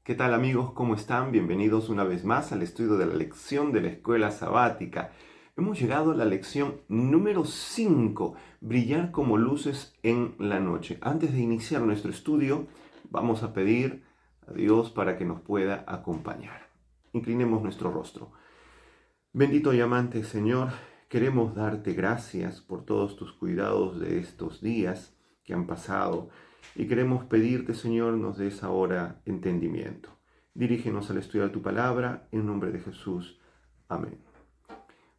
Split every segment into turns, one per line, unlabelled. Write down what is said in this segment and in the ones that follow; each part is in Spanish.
¿Qué tal amigos? ¿Cómo están? Bienvenidos una vez más al estudio de la lección de la escuela sabática. Hemos llegado a la lección número 5, brillar como luces en la noche. Antes de iniciar nuestro estudio, vamos a pedir a Dios para que nos pueda acompañar. Inclinemos nuestro rostro. Bendito y amante Señor, queremos darte gracias por todos tus cuidados de estos días que han pasado y queremos pedirte, Señor, nos des ahora entendimiento. Dirígenos al estudiar tu palabra, en nombre de Jesús. Amén.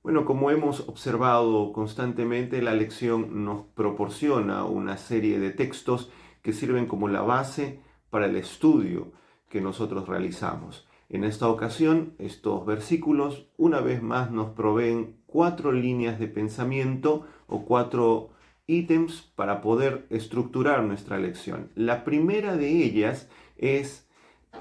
Bueno, como hemos observado constantemente, la lección nos proporciona una serie de textos que sirven como la base para el estudio que nosotros realizamos. En esta ocasión, estos versículos una vez más nos proveen 4 líneas de pensamiento o 4 ítems para poder estructurar nuestra lección. La primera de ellas es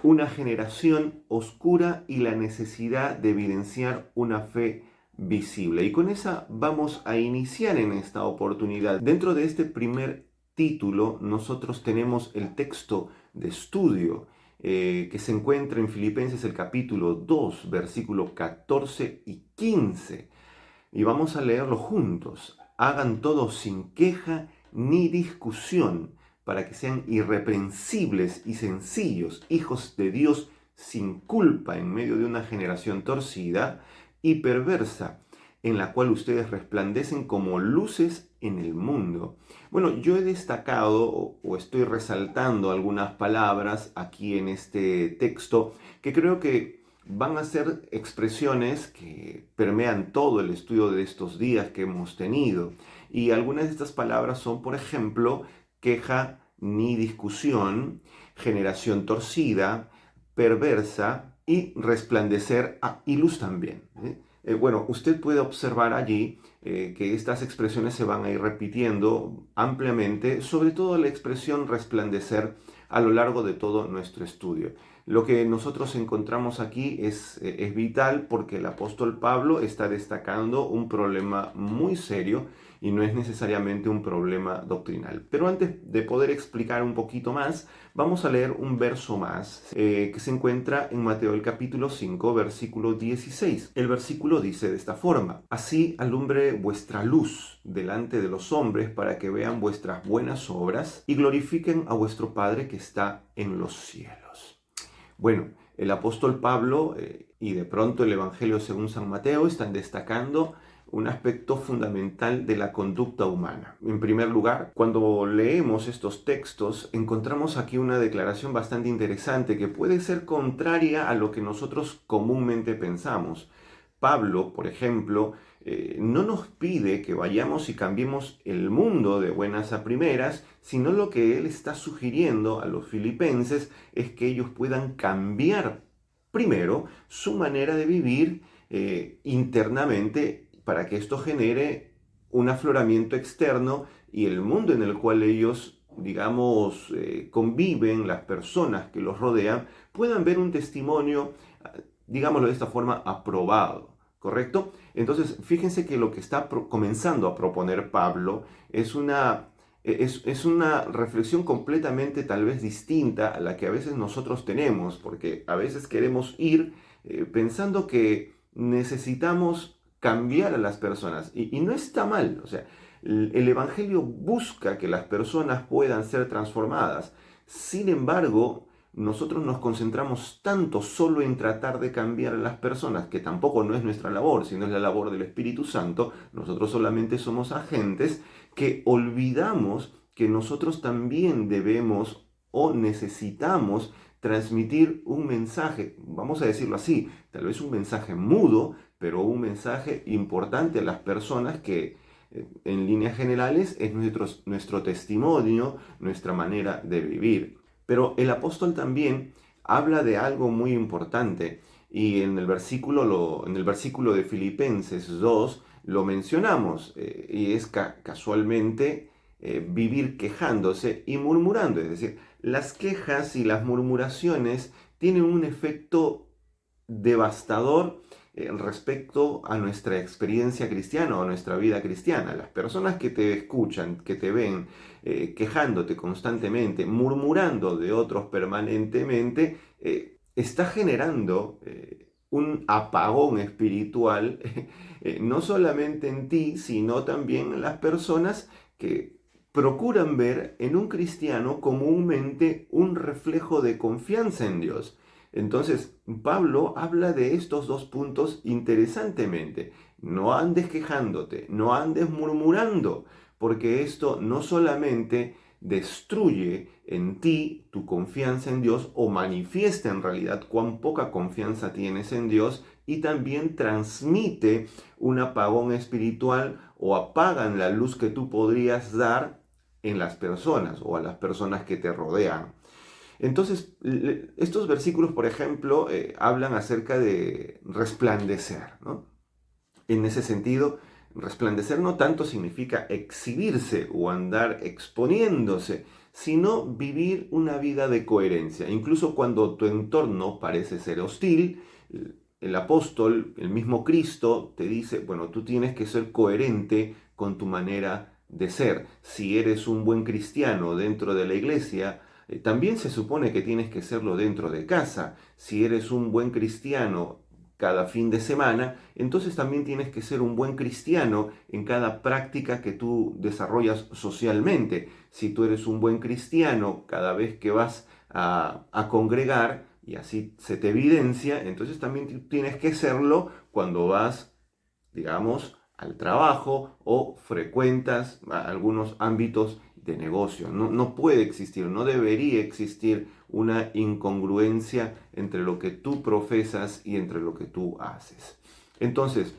una generación oscura y la necesidad de evidenciar una fe visible. Y con esa vamos a iniciar en esta oportunidad. Dentro de este primer título, nosotros tenemos el texto de estudio que se encuentra en Filipenses el capítulo 2, versículos 14 y 15. Y vamos a leerlo juntos. Hagan todo sin queja ni discusión, para que sean irreprensibles y sencillos, hijos de Dios sin culpa en medio de una generación torcida y perversa, en la cual ustedes resplandecen como luces en el mundo. Bueno, yo he destacado o estoy resaltando algunas palabras aquí en este texto que creo que van a ser expresiones que permean todo el estudio de estos días que hemos tenido. Y algunas de estas palabras son, por ejemplo, queja ni discusión, generación torcida, perversa y resplandecer y luz también. Bueno, usted puede observar allí que estas expresiones se van a ir repitiendo ampliamente, sobre todo la expresión resplandecer a lo largo de todo nuestro estudio. Lo que nosotros encontramos aquí es vital porque el apóstol Pablo está destacando un problema muy serio y no es necesariamente un problema doctrinal. Pero antes de poder explicar un poquito más, vamos a leer un verso más que se encuentra en Mateo el capítulo 5, versículo 16. El versículo dice de esta forma: Así alumbre vuestra luz delante de los hombres para que vean vuestras buenas obras y glorifiquen a vuestro Padre que está en los cielos. Bueno, el apóstol Pablo y de pronto el Evangelio según San Mateo están destacando un aspecto fundamental de la conducta humana. En primer lugar, cuando leemos estos textos, encontramos aquí una declaración bastante interesante que puede ser contraria a lo que nosotros comúnmente pensamos. Pablo, por ejemplo, no nos pide que vayamos y cambiemos el mundo de buenas a primeras, sino lo que él está sugiriendo a los filipenses es que ellos puedan cambiar primero su manera de vivir internamente para que esto genere un afloramiento externo y el mundo en el cual ellos, digamos, conviven, las personas que los rodean, puedan ver un testimonio, digámoslo de esta forma, aprobado. ¿Correcto? Entonces, fíjense que lo que está comenzando a proponer Pablo es una reflexión completamente tal vez distinta a la que a veces nosotros tenemos, porque a veces queremos ir pensando que necesitamos cambiar a las personas y no está mal, o sea, el Evangelio busca que las personas puedan ser transformadas. Sin embargo, nosotros nos concentramos tanto solo en tratar de cambiar a las personas, que tampoco no es nuestra labor, sino es la labor del Espíritu Santo. Nosotros solamente somos agentes que olvidamos que nosotros también debemos o necesitamos transmitir un mensaje, vamos a decirlo así, tal vez un mensaje mudo, pero un mensaje importante a las personas que en líneas generales es nuestro testimonio, nuestra manera de vivir. Pero el apóstol también habla de algo muy importante y en el versículo de Filipenses 2 lo mencionamos y es casualmente vivir quejándose y murmurando. Es decir, las quejas y las murmuraciones tienen un efecto devastador respecto a nuestra experiencia cristiana o a nuestra vida cristiana. Las personas que te escuchan, que te ven quejándote constantemente, murmurando de otros permanentemente, está generando un apagón espiritual, no solamente en ti, sino también en las personas que procuran ver en un cristiano comúnmente un reflejo de confianza en Dios. Entonces, Pablo habla de estos dos puntos interesantemente. No andes quejándote, no andes murmurando, porque esto no solamente destruye en ti tu confianza en Dios o manifiesta en realidad cuán poca confianza tienes en Dios, y también transmite un apagón espiritual o apagan la luz que tú podrías dar en las personas o a las personas que te rodean. Entonces, estos versículos, por ejemplo, hablan acerca de resplandecer, ¿no? En ese sentido, resplandecer no tanto significa exhibirse o andar exponiéndose, sino vivir una vida de coherencia. Incluso cuando tu entorno parece ser hostil, el apóstol, el mismo Cristo, te dice, bueno, tú tienes que ser coherente con tu manera de ser. Si eres un buen cristiano dentro de la iglesia, también se supone que tienes que serlo dentro de casa. Si eres un buen cristiano cada fin de semana, entonces también tienes que ser un buen cristiano en cada práctica que tú desarrollas socialmente. Si tú eres un buen cristiano cada vez que vas a congregar y así se te evidencia, entonces también tienes que serlo cuando vas, digamos, al trabajo o frecuentas algunos ámbitos de negocio. No, no puede existir, no debería existir una incongruencia entre lo que tú profesas y entre lo que tú haces. Entonces,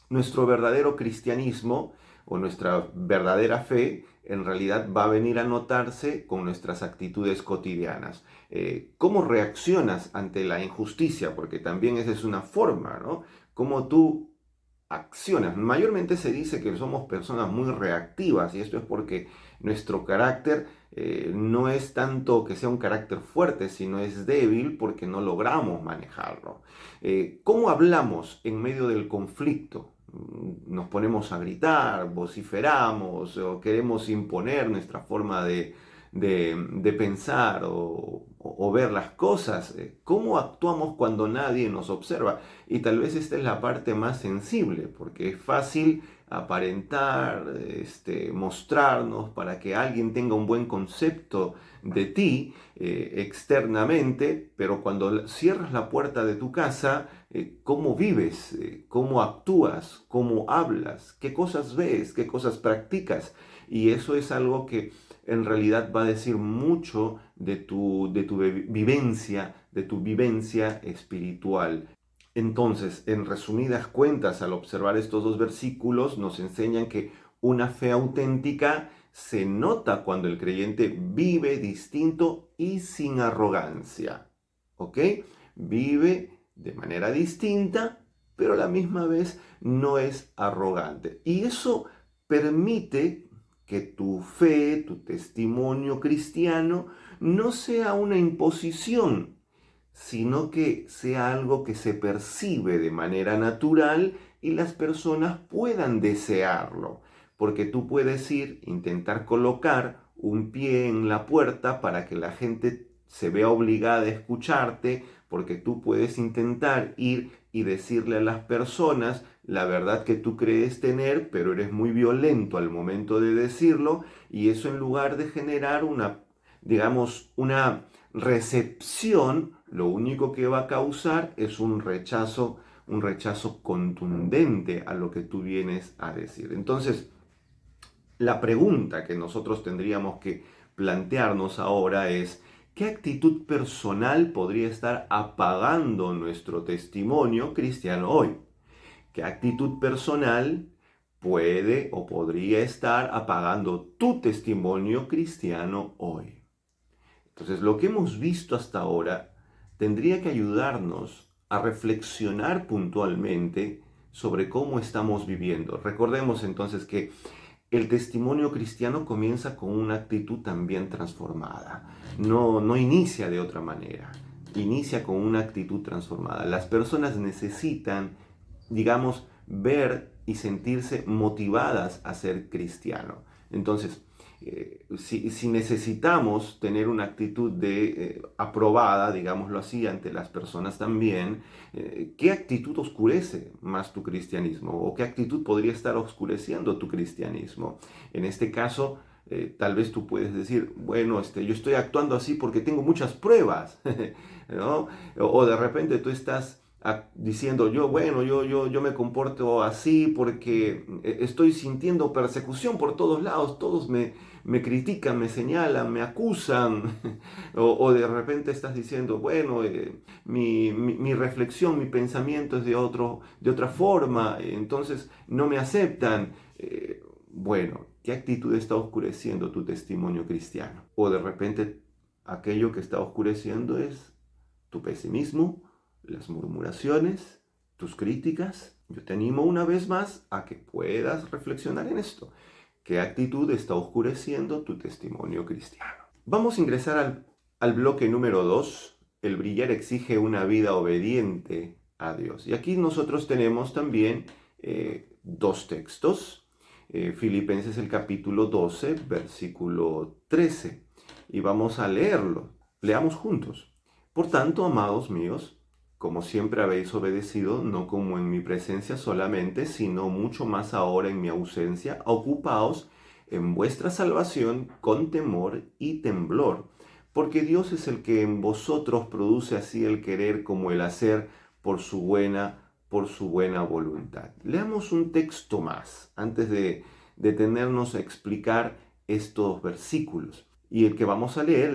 nuestro verdadero cristianismo o nuestra verdadera fe en realidad va a venir a notarse con nuestras actitudes cotidianas. ¿Cómo reaccionas ante la injusticia? Porque también esa es una forma, ¿no? Cómo tú acciones. Mayormente se dice que somos personas muy reactivas y esto es porque nuestro carácter no es tanto que sea un carácter fuerte, sino es débil porque no logramos manejarlo. ¿Cómo hablamos en medio del conflicto? Nos ponemos a gritar, vociferamos o queremos imponer nuestra forma de pensar o ver las cosas. ¿Cómo actuamos cuando nadie nos observa? Y tal vez esta es la parte más sensible, porque es fácil aparentar, mostrarnos para que alguien tenga un buen concepto de ti externamente, pero cuando cierras la puerta de tu casa, ¿cómo vives? ¿Cómo actúas? ¿Cómo hablas? ¿Qué cosas ves? ¿Qué cosas practicas? Y eso es algo que en realidad va a decir mucho de tu vivencia espiritual. Entonces, en resumidas cuentas, al observar estos dos versículos, nos enseñan que una fe auténtica se nota cuando el creyente vive distinto y sin arrogancia. ¿Ok? Vive de manera distinta, pero a la misma vez no es arrogante. Y eso permite que tu fe, tu testimonio cristiano, no sea una imposición, sino que sea algo que se percibe de manera natural y las personas puedan desearlo. Porque tú puedes ir, intentar colocar un pie en la puerta para que la gente se vea obligada a escucharte, porque tú puedes intentar ir y decirle a las personas la verdad que tú crees tener, pero eres muy violento al momento de decirlo, y eso en lugar de generar una, digamos, una recepción, lo único que va a causar es un rechazo contundente a lo que tú vienes a decir. Entonces, la pregunta que nosotros tendríamos que plantearnos ahora es, ¿qué actitud personal podría estar apagando nuestro testimonio cristiano hoy? ¿Qué actitud personal puede o podría estar apagando tu testimonio cristiano hoy? Entonces, lo que hemos visto hasta ahora tendría que ayudarnos a reflexionar puntualmente sobre cómo estamos viviendo. Recordemos entonces que el testimonio cristiano comienza con una actitud también transformada. No inicia de otra manera. Inicia con una actitud transformada. Las personas necesitan, digamos, ver y sentirse motivadas a ser cristiano. Entonces, Si necesitamos tener una actitud aprobada, digámoslo así, ante las personas también, ¿qué actitud oscurece más tu cristianismo? ¿O qué actitud podría estar oscureciendo tu cristianismo? En este caso, tal vez tú puedes decir, bueno, yo estoy actuando así porque tengo muchas pruebas, ¿no? O de repente tú estás diciendo, yo me comporto así porque estoy sintiendo persecución por todos lados, todos me critican, me señalan, me acusan, o de repente estás diciendo, bueno, mi reflexión, mi pensamiento es de otra forma, entonces no me aceptan. Bueno, ¿qué actitud está oscureciendo tu testimonio cristiano? O de repente aquello que está oscureciendo es tu pesimismo, las murmuraciones, tus críticas. Yo te animo una vez más a que puedas reflexionar en esto. ¿Qué actitud está oscureciendo tu testimonio cristiano? Vamos a ingresar al bloque número 2. El brillar exige una vida obediente a Dios. Y aquí nosotros tenemos también dos textos. Filipenses el capítulo 12, versículo 13. Y vamos a leerlo. Leamos juntos. Por tanto, amados míos, como siempre habéis obedecido, no como en mi presencia solamente, sino mucho más ahora en mi ausencia, ocupaos en vuestra salvación con temor y temblor, porque Dios es el que en vosotros produce así el querer como el hacer por su buena voluntad. Leamos un texto más antes de detenernos a explicar estos versículos. Y el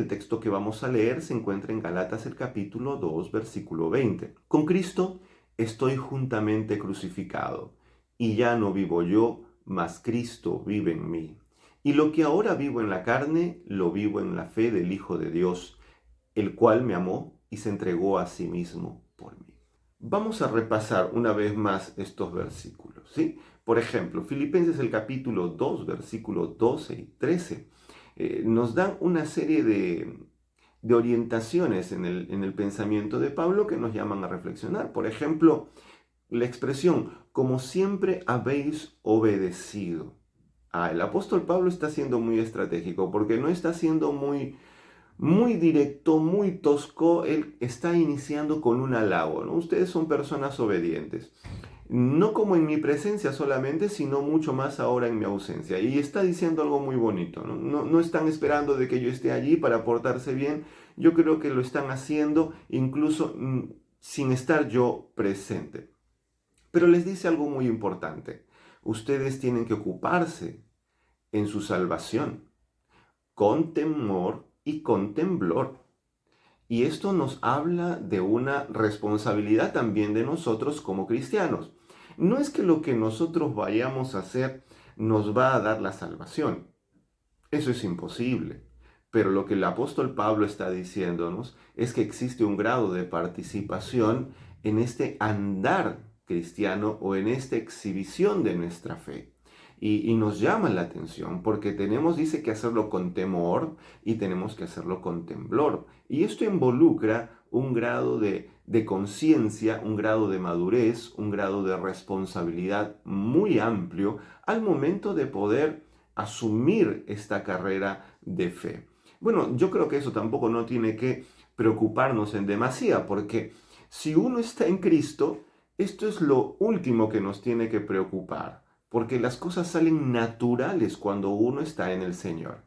texto que vamos a leer se encuentra en Galatas el capítulo 2, versículo 20. Con Cristo estoy juntamente crucificado, y ya no vivo yo, mas Cristo vive en mí. Y lo que ahora vivo en la carne, lo vivo en la fe del Hijo de Dios, el cual me amó y se entregó a sí mismo por mí. Vamos a repasar una vez más estos versículos, ¿sí? Por ejemplo, Filipenses el capítulo 2, versículos 12 y 13. Nos dan una serie de orientaciones en el pensamiento de Pablo que nos llaman a reflexionar. Por ejemplo, la expresión, como siempre habéis obedecido. El apóstol Pablo está siendo muy estratégico porque no está siendo muy directo, muy tosco. Él está iniciando con un halago, ¿no? Ustedes son personas obedientes. No como en mi presencia solamente, sino mucho más ahora en mi ausencia. Y está diciendo algo muy bonito, ¿no? No están esperando de que yo esté allí para portarse bien. Yo creo que lo están haciendo incluso sin estar yo presente. Pero les dice algo muy importante. Ustedes tienen que ocuparse en su salvación con temor y con temblor. Y esto nos habla de una responsabilidad también de nosotros como cristianos. No es que lo que nosotros vayamos a hacer nos va a dar la salvación. Eso es imposible. Pero lo que el apóstol Pablo está diciéndonos es que existe un grado de participación en este andar cristiano o en esta exhibición de nuestra fe. Y nos llama la atención porque dice que hacerlo con temor y tenemos que hacerlo con temblor. Y esto involucra un grado de conciencia, un grado de madurez, un grado de responsabilidad muy amplio al momento de poder asumir esta carrera de fe. Bueno, yo creo que eso tampoco no tiene que preocuparnos en demasía, porque si uno está en Cristo, esto es lo último que nos tiene que preocupar, porque las cosas salen naturales cuando uno está en el Señor.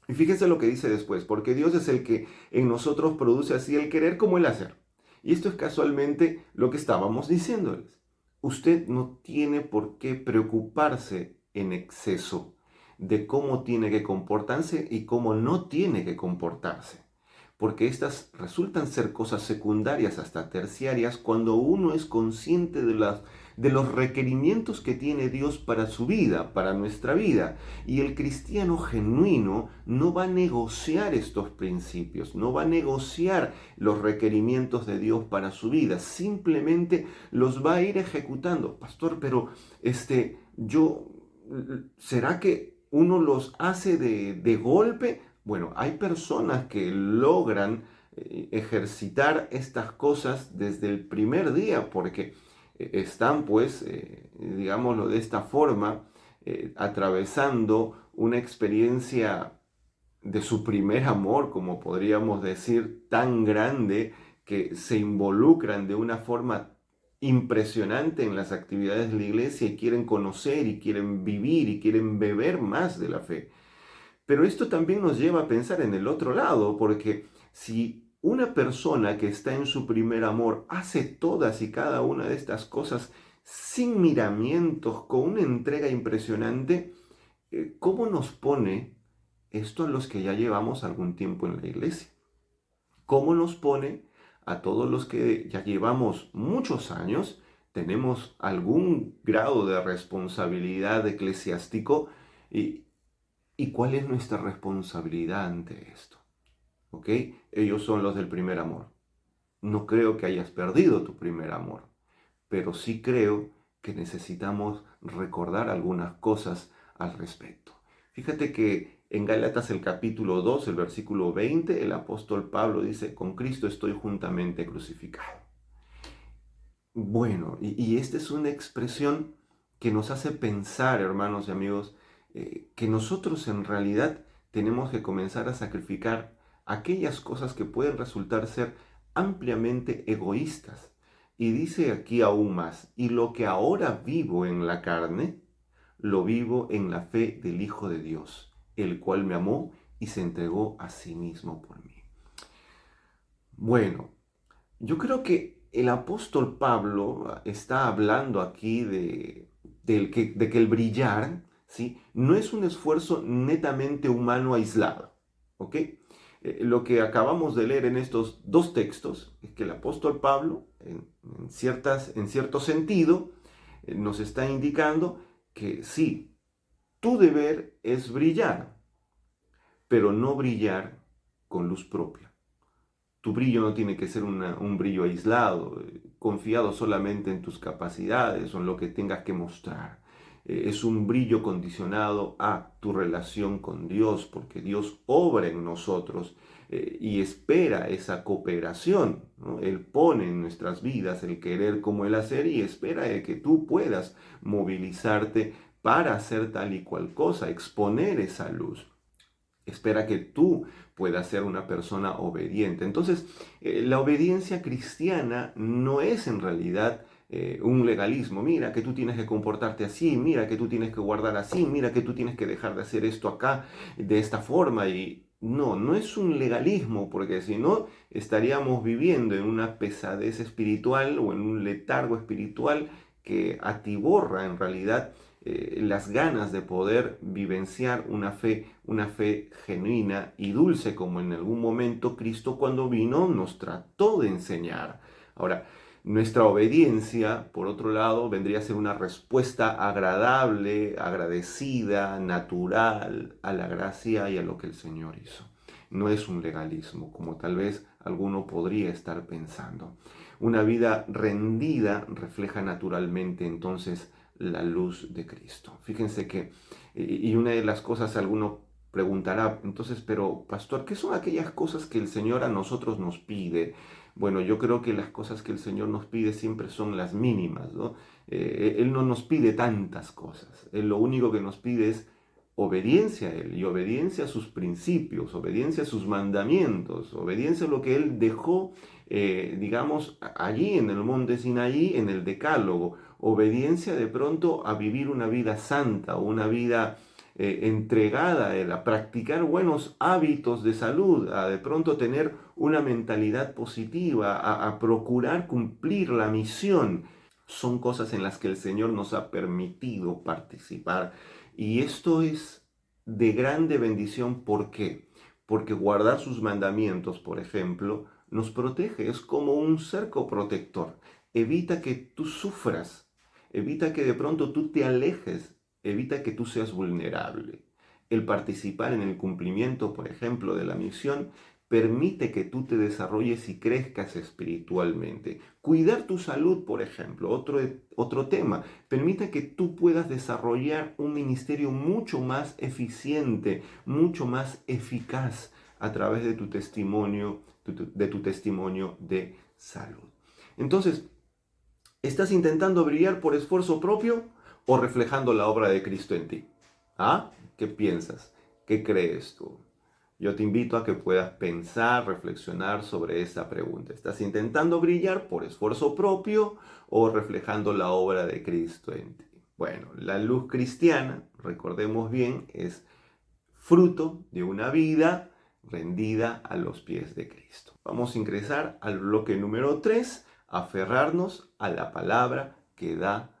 Y fíjense lo que dice después, porque Dios es el que en nosotros produce así el querer como el hacer. Y esto es casualmente lo que estábamos diciéndoles. Usted no tiene por qué preocuparse en exceso de cómo tiene que comportarse y cómo no tiene que comportarse, porque estas resultan ser cosas secundarias hasta terciarias cuando uno es consciente de los requerimientos que tiene Dios para su vida, para nuestra vida. Y el cristiano genuino no va a negociar estos principios, no va a negociar los requerimientos de Dios para su vida, simplemente los va a ir ejecutando. Pastor, pero ¿será que uno los hace de golpe? Bueno, hay personas que logran ejercitar estas cosas desde el primer día porque están, pues, digámoslo de esta forma, atravesando una experiencia de su primer amor, como podríamos decir, tan grande, que se involucran de una forma impresionante en las actividades de la iglesia y quieren conocer y quieren vivir y quieren beber más de la fe. Pero esto también nos lleva a pensar en el otro lado, porque si una persona que está en su primer amor hace todas y cada una de estas cosas sin miramientos, con una entrega impresionante, ¿cómo nos pone esto a los que ya llevamos algún tiempo en la iglesia? ¿Cómo nos pone a todos los que ya llevamos muchos años, tenemos algún grado de responsabilidad eclesiástico y cuál es nuestra responsabilidad ante esto? ¿Ok? Ellos son los del primer amor. No creo que hayas perdido tu primer amor, pero sí creo que necesitamos recordar algunas cosas al respecto. Fíjate que en Gálatas el capítulo 2, el versículo 20, el apóstol Pablo dice, con Cristo estoy juntamente crucificado. Bueno, y esta es una expresión que nos hace pensar, hermanos y amigos, que nosotros en realidad tenemos que comenzar a sacrificar aquellas cosas que pueden resultar ser ampliamente egoístas. Y dice aquí aún más, y lo que ahora vivo en la carne, lo vivo en la fe del Hijo de Dios, el cual me amó y se entregó a sí mismo por mí. Bueno, yo creo que el apóstol Pablo está hablando aquí de que el brillar, ¿sí?, no es un esfuerzo netamente humano aislado, ¿ok? Lo que acabamos de leer en estos dos textos es que el apóstol Pablo, en cierto sentido, nos está indicando que sí, tu deber es brillar, pero no brillar con luz propia. Tu brillo no tiene que ser un brillo aislado, confiado solamente en tus capacidades o en lo que tengas que mostrar. Es un brillo condicionado a tu relación con Dios, porque Dios obra en nosotros y espera esa cooperación, ¿no? Él pone en nuestras vidas el querer como el hacer y espera de que tú puedas movilizarte para hacer tal y cual cosa, exponer esa luz. Espera que tú puedas ser una persona obediente. Entonces, la obediencia cristiana no es en realidad un legalismo. Mira que tú tienes que comportarte así, mira que tú tienes que guardar así, mira que tú tienes que dejar de hacer esto acá de esta forma. Y no, no es un legalismo, porque si no, estaríamos viviendo en una pesadez espiritual o en un letargo espiritual que atiborra en realidad las ganas de poder vivenciar una fe genuina y dulce, como en algún momento Cristo cuando vino nos trató de enseñar. Ahora, nuestra obediencia, por otro lado, vendría a ser una respuesta agradable, agradecida, natural a la gracia y a lo que el Señor hizo. No es un legalismo, como tal vez alguno podría estar pensando. Una vida rendida refleja naturalmente entonces la luz de Cristo. Fíjense que, y una de las cosas alguno preguntará, entonces, pero pastor, ¿qué son aquellas cosas que el Señor a nosotros nos pide? Bueno, yo creo que las cosas que el Señor nos pide siempre son las mínimas, ¿no? Él no nos pide tantas cosas. Él lo único que nos pide es obediencia a Él y obediencia a sus principios, obediencia a sus mandamientos, obediencia a lo que Él dejó, digamos, allí en el monte Sinaí, en el Decálogo, obediencia de pronto a vivir una vida santa, una vida entregada a practicar buenos hábitos de salud, a de pronto tener una mentalidad positiva, a procurar cumplir la misión. Son cosas en las que el Señor nos ha permitido participar. Y esto es de grande bendición. ¿Por qué? Porque guardar sus mandamientos, por ejemplo, nos protege. Es como un cerco protector. Evita que tú sufras. Evita que de pronto tú te alejes. Evita que tú seas vulnerable. El participar en el cumplimiento, por ejemplo, de la misión permite que tú te desarrolles y crezcas espiritualmente. Cuidar tu salud, por ejemplo, otro tema, permite que tú puedas desarrollar un ministerio mucho más eficiente, mucho más eficaz a través de tu testimonio, de salud. Entonces, ¿estás intentando brillar por esfuerzo propio o reflejando la obra de Cristo en ti? ¿Ah? ¿Qué piensas? ¿Qué crees tú? Yo te invito a que puedas pensar, reflexionar sobre esa pregunta. ¿Estás intentando brillar por esfuerzo propio o reflejando la obra de Cristo en ti? Bueno, la luz cristiana, recordemos bien, es fruto de una vida rendida a los pies de Cristo. Vamos a ingresar al bloque número 3, aferrarnos a la palabra que da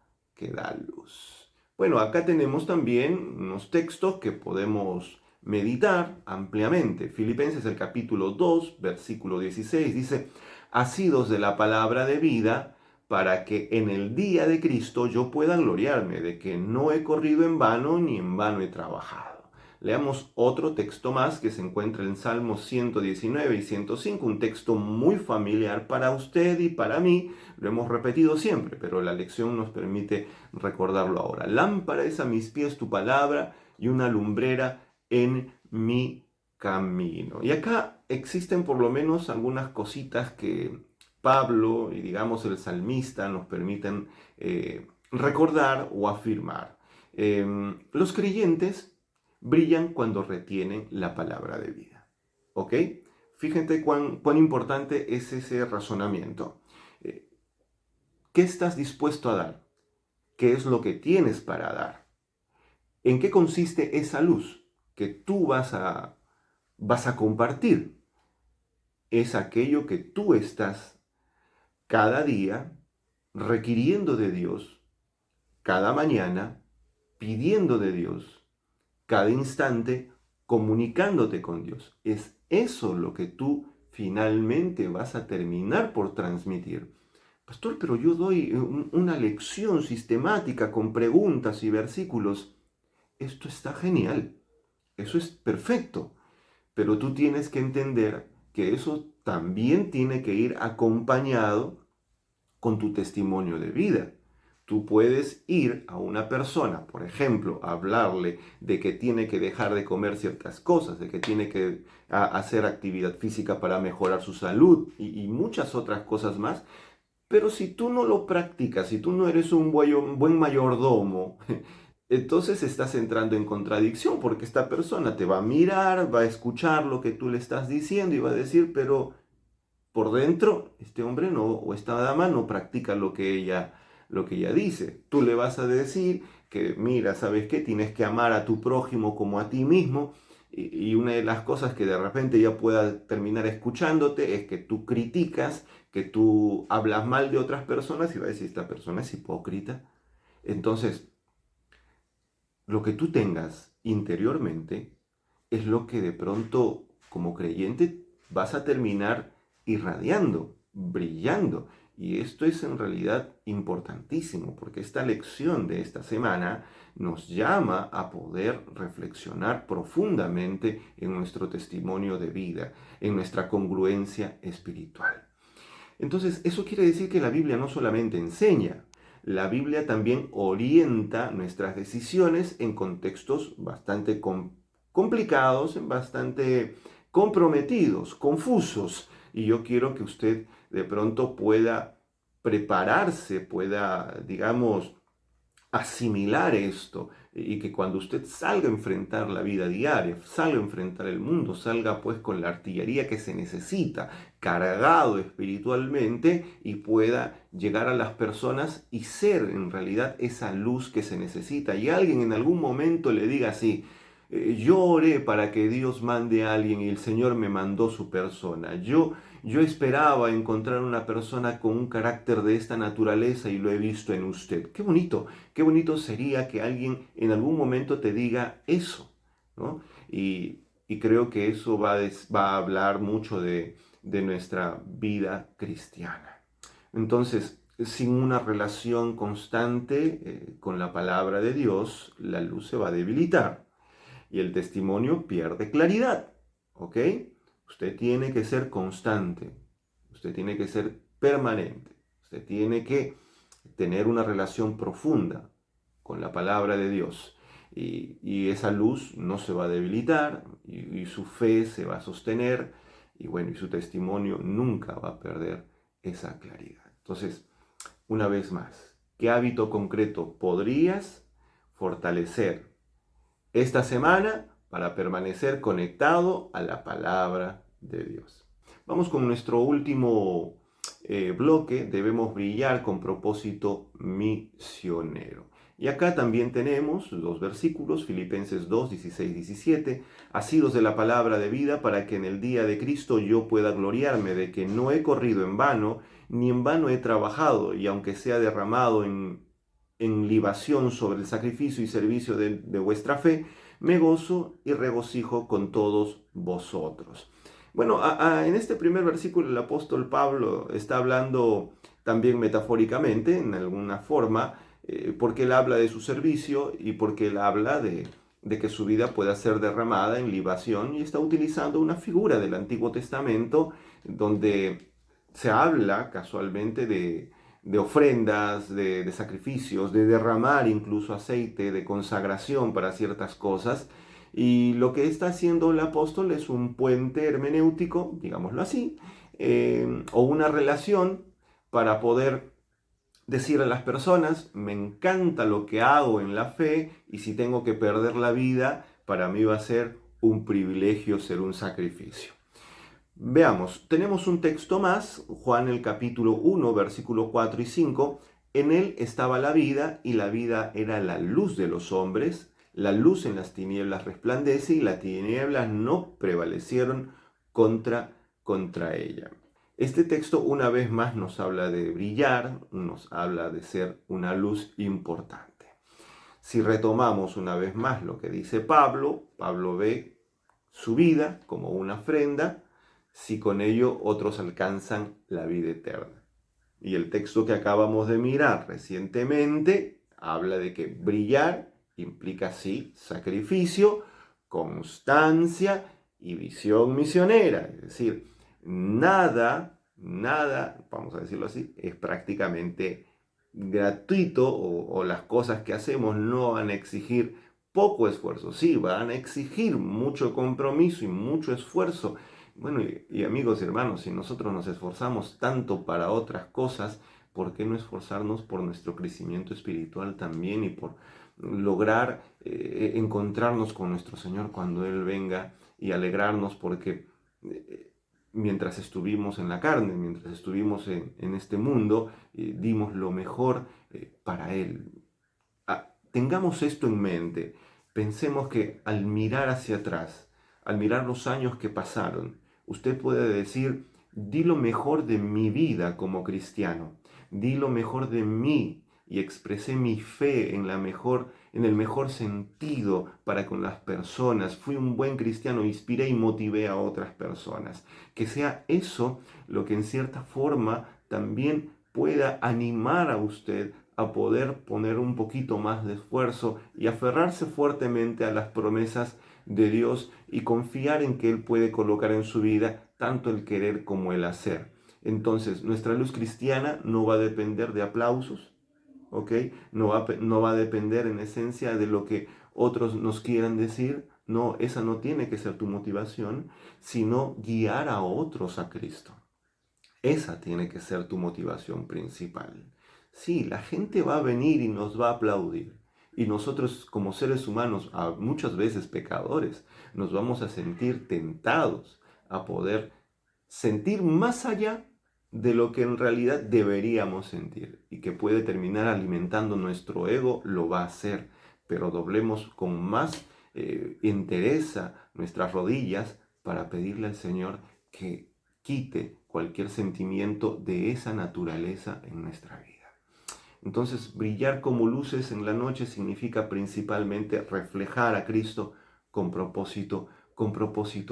luz. Bueno, acá tenemos también unos textos que podemos meditar ampliamente. Filipenses el capítulo 2, versículo 16 dice, asidos de la palabra de vida, para que en el día de Cristo yo pueda gloriarme de que no he corrido en vano ni en vano he trabajado. Leamos otro texto más que se encuentra en Salmos 119 y 105, un texto muy familiar para usted y para mí. Lo hemos repetido siempre, pero la lección nos permite recordarlo ahora. Lámpara es a mis pies tu palabra y una lumbrera en mi camino. Y acá existen por lo menos algunas cositas que Pablo y digamos el salmista nos permiten recordar o afirmar. Los creyentes brillan cuando retienen la palabra de vida. ¿Ok? Fíjate cuán importante es ese razonamiento. ¿Qué estás dispuesto a dar? ¿Qué es lo que tienes para dar? ¿En qué consiste esa luz que tú vas a compartir? Es aquello que tú estás cada día requiriendo de Dios, cada mañana pidiendo de Dios, cada instante comunicándote con Dios. Es eso lo que tú finalmente vas a terminar por transmitir. Pastor, pero yo doy una lección sistemática con preguntas y versículos. Esto está genial. Eso es perfecto. Pero tú tienes que entender que eso también tiene que ir acompañado con tu testimonio de vida. Tú puedes ir a una persona, por ejemplo, a hablarle de que tiene que dejar de comer ciertas cosas, de que tiene que hacer actividad física para mejorar su salud y muchas otras cosas más. Pero si tú no lo practicas, si tú no eres un buen mayordomo, entonces estás entrando en contradicción porque esta persona te va a mirar, va a escuchar lo que tú le estás diciendo y va a decir, pero por dentro, este hombre no, o esta dama no practica lo que ella dice. Tú le vas a decir que, mira, ¿sabes qué? Tienes que amar a tu prójimo como a ti mismo. Y una de las cosas que de repente ella pueda terminar escuchándote es que tú criticas, que tú hablas mal de otras personas y va a decir, esta persona es hipócrita. Entonces, lo que tú tengas interiormente es lo que de pronto, como creyente, vas a terminar irradiando, brillando. Y esto es en realidad importantísimo, porque esta lección de esta semana nos llama a poder reflexionar profundamente en nuestro testimonio de vida, en nuestra congruencia espiritual. Entonces, eso quiere decir que la Biblia no solamente enseña, la Biblia también orienta nuestras decisiones en contextos bastante complicados, bastante comprometidos, confusos. Y yo quiero que usted de pronto pueda prepararse, pueda, digamos, asimilar esto y que cuando usted salga a enfrentar la vida diaria, salga a enfrentar el mundo, salga pues con la artillería que se necesita, cargado espiritualmente y pueda llegar a las personas y ser en realidad esa luz que se necesita. Y alguien en algún momento le diga así, yo oré para que Dios mande a alguien y el Señor me mandó su persona. Yo esperaba encontrar una persona con un carácter de esta naturaleza y lo he visto en usted. Qué bonito sería que alguien en algún momento te diga eso, ¿no? Y creo que eso va a hablar mucho de nuestra vida cristiana. Entonces, sin una relación constante con la palabra de Dios, la luz se va a debilitar y el testimonio pierde claridad, ¿ok? Usted tiene que ser constante, usted tiene que ser permanente, usted tiene que tener una relación profunda con la palabra de Dios. Y esa luz no se va a debilitar y su fe se va a sostener y bueno, y su testimonio nunca va a perder esa claridad. Entonces, una vez más, ¿Qué hábito concreto podrías fortalecer esta semana para permanecer conectado a la palabra de Dios? Vamos con nuestro último bloque. Debemos brillar con propósito misionero. Y acá también tenemos los versículos, Filipenses 2, 16, 17, asidos de la palabra de vida para que en el día de Cristo yo pueda gloriarme de que no he corrido en vano, ni en vano he trabajado, y aunque sea derramado en libación sobre el sacrificio y servicio de vuestra fe, me gozo y regocijo con todos vosotros. Bueno, en este primer versículo el apóstol Pablo está hablando también metafóricamente, en alguna forma, porque él habla de su servicio y porque él habla de que su vida pueda ser derramada en libación, y está utilizando una figura del Antiguo Testamento donde se habla casualmente de ofrendas, de sacrificios, de derramar incluso aceite, de consagración para ciertas cosas. Y lo que está haciendo el apóstol es un puente hermenéutico, digámoslo así, o una relación para poder decir a las personas: me encanta lo que hago en la fe, y si tengo que perder la vida, para mí va a ser un privilegio, ser un sacrificio. Veamos, tenemos un texto más, Juan el capítulo 1, versículo 4 y 5. En él estaba la vida, y la vida era la luz de los hombres. La luz en las tinieblas resplandece, y las tinieblas no prevalecieron contra ella. Este texto una vez más nos habla de brillar, nos habla de ser una luz importante. Si retomamos una vez más lo que dice Pablo, Pablo ve su vida como una ofrenda, si con ello otros alcanzan la vida eterna. Y el texto que acabamos de mirar recientemente habla de que brillar implica sí sacrificio, constancia y visión misionera. Es decir, nada, vamos a decirlo así, es prácticamente gratuito, o las cosas que hacemos no van a exigir poco esfuerzo. Sí, van a exigir mucho compromiso y mucho esfuerzo. Bueno, y amigos y hermanos, si nosotros nos esforzamos tanto para otras cosas, ¿por qué no esforzarnos por nuestro crecimiento espiritual también, y por lograr encontrarnos con nuestro Señor cuando Él venga, y alegrarnos porque mientras estuvimos en la carne, mientras estuvimos en este mundo, dimos lo mejor para Él? Tengamos esto en mente. Pensemos que al mirar hacia atrás, al mirar los años que pasaron, usted puede decir: di lo mejor de mi vida como cristiano, di lo mejor de mí, y expresé mi fe en el mejor sentido para con las personas. Fui un buen cristiano, inspiré y motivé a otras personas. Que sea eso lo que en cierta forma también pueda animar a usted a poder poner un poquito más de esfuerzo y aferrarse fuertemente a las promesas de Dios, y confiar en que Él puede colocar en su vida tanto el querer como el hacer. Entonces, nuestra luz cristiana no va a depender de aplausos, ¿ok? No va a depender en esencia de lo que otros nos quieran decir. No, esa no tiene que ser tu motivación, sino guiar a otros a Cristo. Esa tiene que ser tu motivación principal. Sí, la gente va a venir y nos va a aplaudir. Y nosotros, como seres humanos, muchas veces pecadores, nos vamos a sentir tentados a poder sentir más allá de lo que en realidad deberíamos sentir, y que puede terminar alimentando nuestro ego. Lo va a hacer, pero doblemos con más entereza nuestras rodillas para pedirle al Señor que quite cualquier sentimiento de esa naturaleza en nuestra vida. Entonces, brillar como luces en la noche significa principalmente reflejar a Cristo con propósito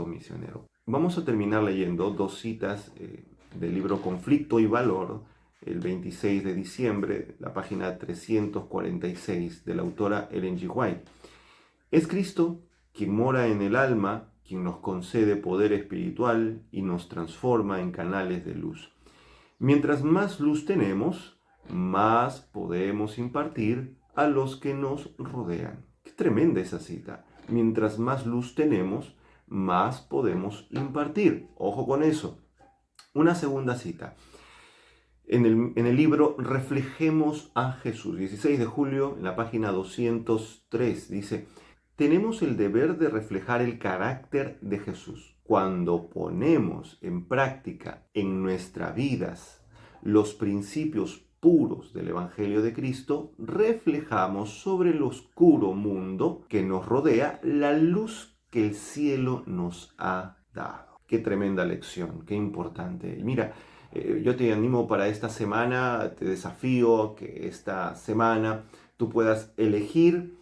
misionero. Vamos a terminar leyendo dos citas del libro Conflicto y Valor, el 26 de diciembre, la página 346, de la autora Ellen G. White. Es Cristo quien mora en el alma, quien nos concede poder espiritual y nos transforma en canales de luz. Mientras más luz tenemos, más podemos impartir a los que nos rodean. Qué tremenda esa cita. Mientras más luz tenemos, más podemos impartir. Ojo con eso. Una segunda cita. en el libro Reflejemos a Jesús, 16 de julio, en la página 203, dice: tenemos el deber de reflejar el carácter de Jesús. Cuando ponemos en práctica en nuestras vidas los principios puros del Evangelio de Cristo, reflejamos sobre el oscuro mundo que nos rodea la luz que el cielo nos ha dado. Qué tremenda lección, qué importante. Y mira, yo te animo para esta semana, te desafío que esta semana tú puedas elegir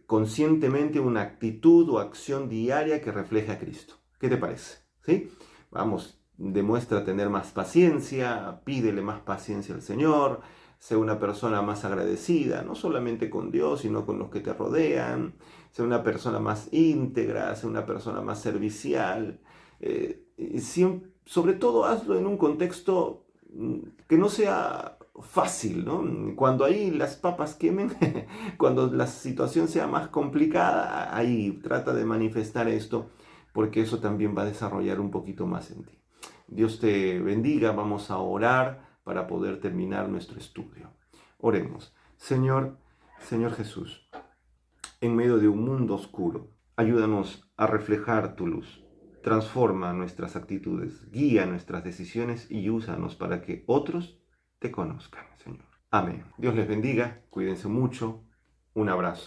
conscientemente una actitud o acción diaria que refleje a Cristo. ¿Qué te parece? ¿Sí? Vamos, demuestra tener más paciencia, pídele más paciencia al Señor, sé una persona más agradecida, no solamente con Dios, sino con los que te rodean, sé una persona más íntegra, sé una persona más servicial. Sobre todo hazlo en un contexto que no sea fácil, ¿no? Cuando ahí las papas quemen, cuando la situación sea más complicada, ahí trata de manifestar esto, porque eso también va a desarrollar un poquito más en ti. Dios te bendiga, vamos a orar para poder terminar nuestro estudio. Oremos. Señor Jesús, en medio de un mundo oscuro, ayúdanos a reflejar tu luz. Transforma nuestras actitudes, guía nuestras decisiones y úsanos para que otros te conozcan, Señor. Amén. Dios les bendiga, cuídense mucho. Un abrazo.